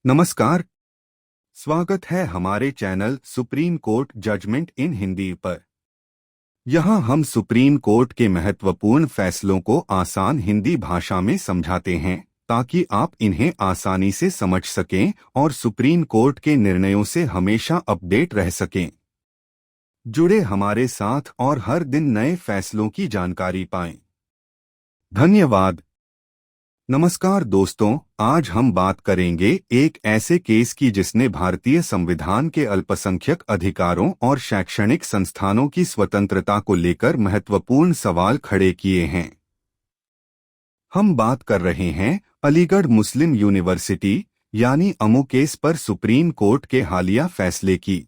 नमस्कार। स्वागत है हमारे चैनल सुप्रीम कोर्ट जजमेंट इन हिंदी पर। यहाँ हम सुप्रीम कोर्ट के महत्वपूर्ण फैसलों को आसान हिंदी भाषा में समझाते हैं ताकि आप इन्हें आसानी से समझ सकें और सुप्रीम कोर्ट के निर्णयों से हमेशा अपडेट रह सकें। जुड़े हमारे साथ और हर दिन नए फैसलों की जानकारी पाएं। धन्यवाद। नमस्कार दोस्तों, आज हम बात करेंगे एक ऐसे केस की जिसने भारतीय संविधान के अल्पसंख्यक अधिकारों और शैक्षणिक संस्थानों की स्वतंत्रता को लेकर महत्वपूर्ण सवाल खड़े किए हैं। हम बात कर रहे हैं अलीगढ़ मुस्लिम यूनिवर्सिटी यानी अमू केस पर सुप्रीम कोर्ट के हालिया फैसले की।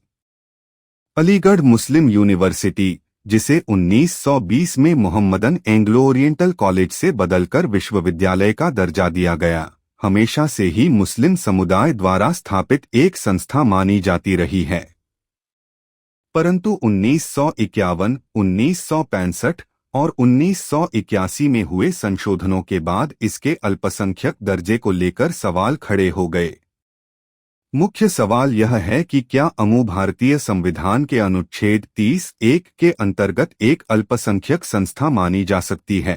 अलीगढ़ मुस्लिम यूनिवर्सिटी, जिसे 1920 में मोहम्मदन एंग्लो ओरिएंटल कॉलेज से बदलकर विश्वविद्यालय का दर्जा दिया गया, हमेशा से ही मुस्लिम समुदाय द्वारा स्थापित एक संस्था मानी जाती रही है। परंतु 1951, 1965 और 1981 में हुए संशोधनों के बाद इसके अल्पसंख्यक दर्जे को लेकर सवाल खड़े हो गए। मुख्य सवाल यह है कि क्या अमू भारतीय संविधान के अनुच्छेद 30(1) के अंतर्गत एक अल्पसंख्यक संस्था मानी जा सकती है?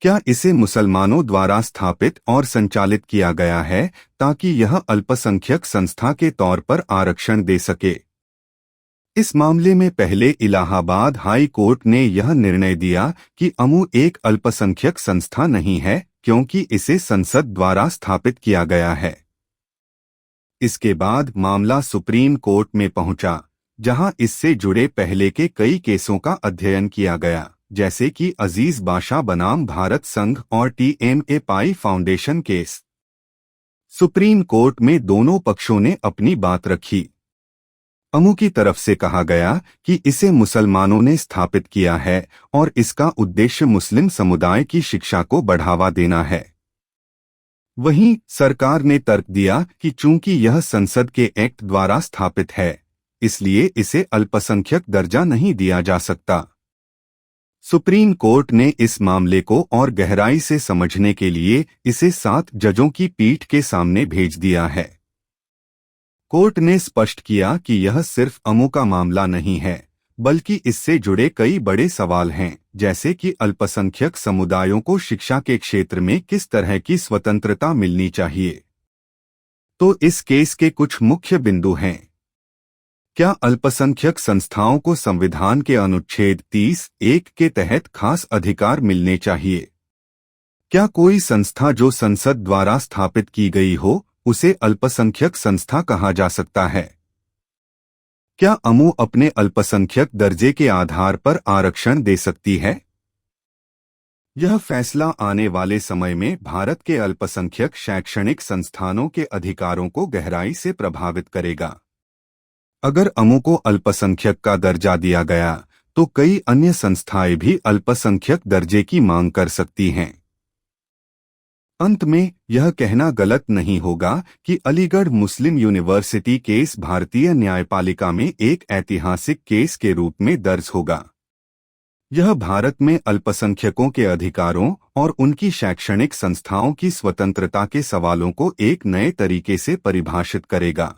क्या इसे मुसलमानों द्वारा स्थापित और संचालित किया गया है ताकि यह अल्पसंख्यक संस्था के तौर पर आरक्षण दे सके? इस मामले में पहले इलाहाबाद हाई कोर्ट ने यह निर्णय दिया कि अमू एक अल्पसंख्यक संस्था नहीं है क्योंकि इसे संसद द्वारा स्थापित किया गया है। इसके बाद मामला सुप्रीम कोर्ट में पहुंचा, जहां इससे जुड़े पहले के कई केसों का अध्ययन किया गया, जैसे कि अजीज बाशा बनाम भारत संघ और TMA पाई फाउंडेशन केस। सुप्रीम कोर्ट में दोनों पक्षों ने अपनी बात रखी। अमू की तरफ से कहा गया कि इसे मुसलमानों ने स्थापित किया है और इसका उद्देश्य मुस्लिम समुदाय की शिक्षा को बढ़ावा देना है। वहीं सरकार ने तर्क दिया कि चूंकि यह संसद के एक्ट द्वारा स्थापित है, इसलिए इसे अल्पसंख्यक दर्जा नहीं दिया जा सकता। सुप्रीम कोर्ट ने इस मामले को और गहराई से समझने के लिए इसे 7 जजों की पीठ के सामने भेज दिया है। कोर्ट ने स्पष्ट किया कि यह सिर्फ अमू का मामला नहीं है, बल्कि इससे जुड़े कई बड़े सवाल हैं, जैसे कि अल्पसंख्यक समुदायों को शिक्षा के क्षेत्र में किस तरह की स्वतंत्रता मिलनी चाहिए। तो इस केस के कुछ मुख्य बिंदु हैं। क्या अल्पसंख्यक संस्थाओं को संविधान के अनुच्छेद 30(1) के तहत खास अधिकार मिलने चाहिए? क्या कोई संस्था जो संसद द्वारा स्थापित की गई हो, उसे अल्पसंख्यक संस्था कहा जा सकता है? क्या अमू अपने अल्पसंख्यक दर्जे के आधार पर आरक्षण दे सकती है? यह फैसला आने वाले समय में भारत के अल्पसंख्यक शैक्षणिक संस्थानों के अधिकारों को गहराई से प्रभावित करेगा। अगर अमू को अल्पसंख्यक का दर्जा दिया गया, तो कई अन्य संस्थाएं भी अल्पसंख्यक दर्जे की मांग कर सकती हैं। अंत में यह कहना गलत नहीं होगा कि अलीगढ़ मुस्लिम यूनिवर्सिटी केस भारतीय न्यायपालिका में एक ऐतिहासिक केस के रूप में दर्ज होगा। यह भारत में अल्पसंख्यकों के अधिकारों और उनकी शैक्षणिक संस्थाओं की स्वतंत्रता के सवालों को एक नए तरीके से परिभाषित करेगा।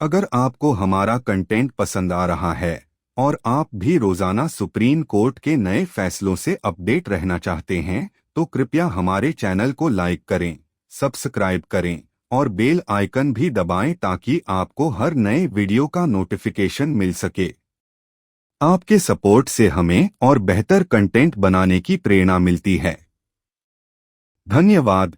अगर आपको हमारा कंटेंट पसंद आ रहा है और आप भी रोजाना सुप्रीम कोर्ट के नए फैसलों से अपडेट रहना चाहते हैं, तो कृपया हमारे चैनल को लाइक करें, सब्सक्राइब करें और बेल आइकन भी दबाएं ताकि आपको हर नए वीडियो का नोटिफिकेशन मिल सके। आपके सपोर्ट से हमें और बेहतर कंटेंट बनाने की प्रेरणा मिलती है। धन्यवाद।